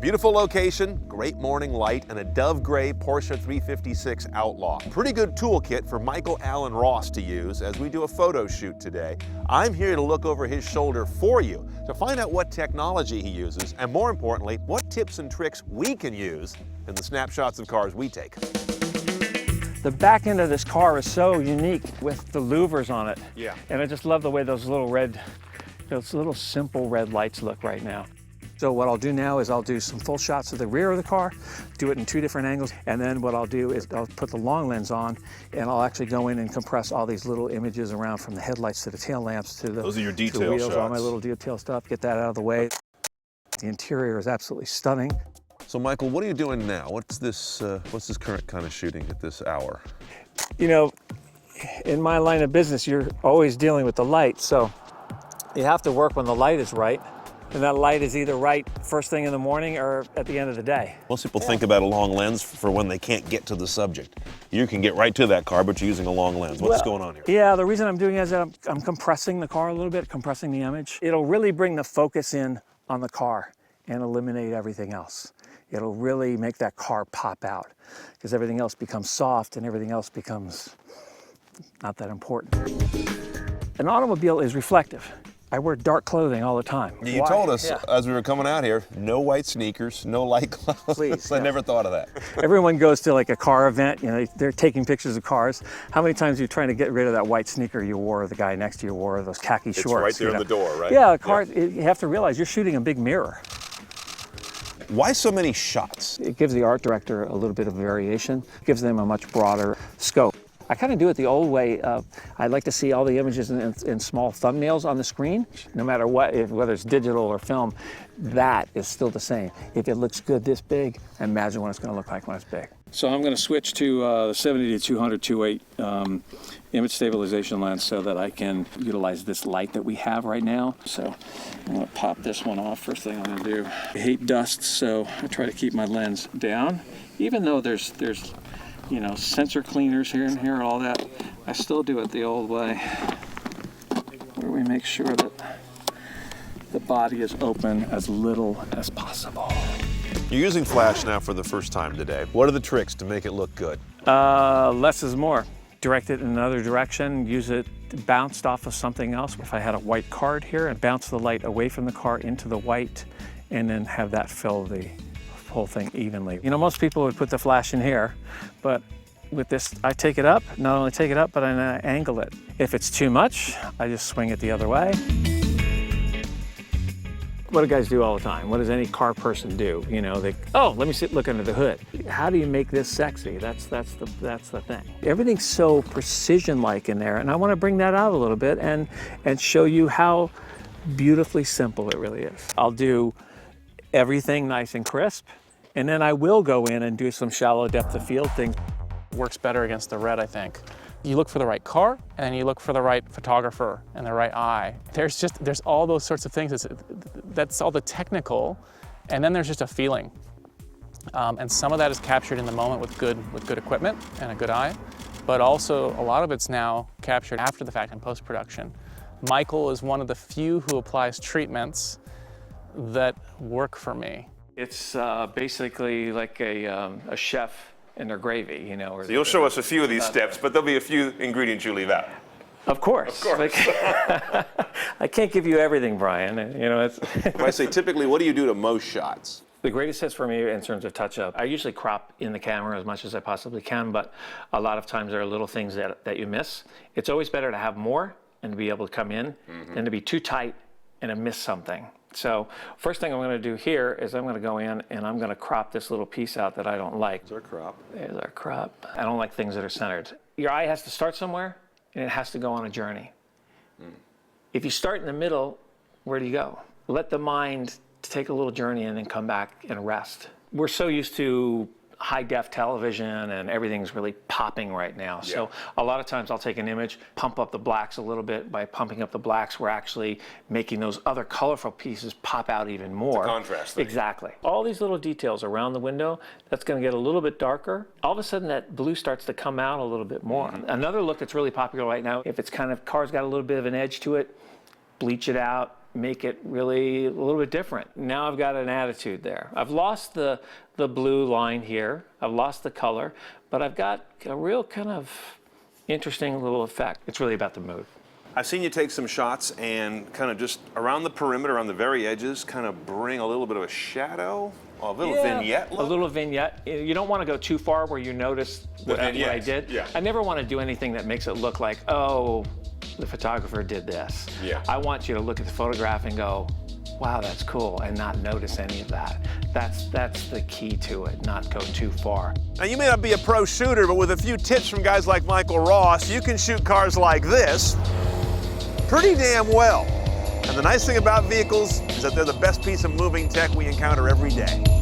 beautiful location, great morning light, and a dove gray Porsche 356 Outlaw. Pretty good toolkit for Michael Allen Ross to use as we do a photo shoot today. I'm here to look over his shoulder for you to find out what technology he uses, and more importantly, what tips and tricks we can use in the snapshots of cars we take. The back end of this car is so unique with the louvers on it. Yeah. And I just love the way those little simple red lights look right now. So what I'll do now is I'll do some full shots of the rear of the car, do it in 2 different angles, and then what I'll do is I'll put the long lens on, and I'll actually go in and compress all these little images around from the headlights to the tail lamps to the, Those are your to the detail wheels, shots. all my little detail stuff, get that out of the way. The interior is absolutely stunning. So Michael, what are you doing now? What's this current kind of shooting at this hour? You know, in my line of business, you're always dealing with the light, so you have to work when the light is right. And that light is either right first thing in the morning or at the end of the day. Most people think about a long lens for when they can't get to the subject. You can get right to that car, but you're using a long lens. What's going on here? Yeah, the reason I'm doing it is that I'm compressing the car a little bit, compressing the image. It'll really bring the focus in on the car and eliminate everything else. It'll really make that car pop out because everything else becomes soft and everything else becomes not that important. An automobile is reflective. I wear dark clothing all the time. You told us as we were coming out here, no white sneakers, no light clothes. Please, I never thought of that. Everyone goes to like a car event, you know, they're taking pictures of cars. How many times are you trying to get rid of that white sneaker you wore, or the guy next to you wore, or those khaki shorts? It's right there in the door, right? Yeah, the car, you have to realize you're shooting a big mirror. Why so many shots? It gives the art director a little bit of variation, gives them a much broader scope. I kind of do it the old way. I like to see all the images in small thumbnails on the screen, no matter what, whether it's digital or film. That is still the same. If it looks good this big, imagine what it's going to look like when it's big. So I'm going to switch to the 70 to 200 2.8 image stabilization lens so that I can utilize this light that we have right now. So I'm going to pop this one off. First thing I'm going to do. I hate dust, so I try to keep my lens down, even though there's you know, sensor cleaners here and here and all that. I still do it the old way, where we make sure that the body is open as little as possible. You're using flash now for the first time today. What are the tricks to make it look good? Less is more. Direct it in another direction, use it bounced off of something else. If I had a white card here, and bounce the light away from the car into the white, and then have that fill the whole thing evenly. You know, most people would put the flash in here, but with this, I take it up, not only take it up, but I angle it. If it's too much, I just swing it the other way. What do guys do all the time? What does any car person do? You know, oh, let me look under the hood. How do you make this sexy? That's the thing. Everything's so precision-like in there, and I want to bring that out a little bit and show you how beautifully simple it really is. I'll do everything nice and crisp, and then I will go in and do some shallow depth of field things. Works better against the red, I think. You look for the right car, and then you look for the right photographer and the right eye. There's all those sorts of things. That's all the technical, and then there's just a feeling. And some of that is captured in the moment with good equipment and a good eye, but also a lot of it's now captured after the fact in post-production. Michael is one of the few who applies treatments that work for me. It's basically like a chef and their gravy, you know. So you'll show us a few of these steps, but there'll be a few ingredients you leave out. Of course. Of course. I can't give you everything, Brian. You know, If I say typically, what do you do to most shots? The greatest hits for me in terms of touch-up, I usually crop in the camera as much as I possibly can, but a lot of times there are little things that you miss. It's always better to have more and to be able to come in than to be too tight and to miss something. So first thing I'm going to do here is I'm going to go in and I'm going to crop this little piece out that I don't like. There's our crop. There's our crop. I don't like things that are centered. Your eye has to start somewhere and it has to go on a journey. If you start in the middle, where do you go? Let the mind take a little journey and then come back and rest. We're so used to high-def television and everything's really popping right now. Yeah. So a lot of times I'll take an image, pump up the blacks a little bit. By pumping up the blacks, we're actually making those other colorful pieces pop out even more. The contrast thing. Exactly. All these little details around the window, that's going to get a little bit darker. All of a sudden that blue starts to come out a little bit more. Another look that's really popular right now, if it's kind of, car's got a little bit of an edge to it, bleach it out, make it really a little bit different. Now I've got an attitude there. I've lost the blue line here. I've lost the color, but I've got a real kind of interesting little effect. It's really about the mood. I've seen you take some shots and kind of just around the perimeter, on the very edges, kind of bring a little bit of a shadow, a little vignette look. A little vignette. You don't want to go too far where you notice what I did. Yeah. I never want to do anything that makes it look like, oh, the photographer did this. Yeah. I want you to look at the photograph and go, wow, that's cool, and not notice any of that. That's the key to it, not go too far. Now, you may not be a pro shooter, but with a few tips from guys like Michael Ross, you can shoot cars like this pretty damn well. And the nice thing about vehicles is that they're the best piece of moving tech we encounter every day.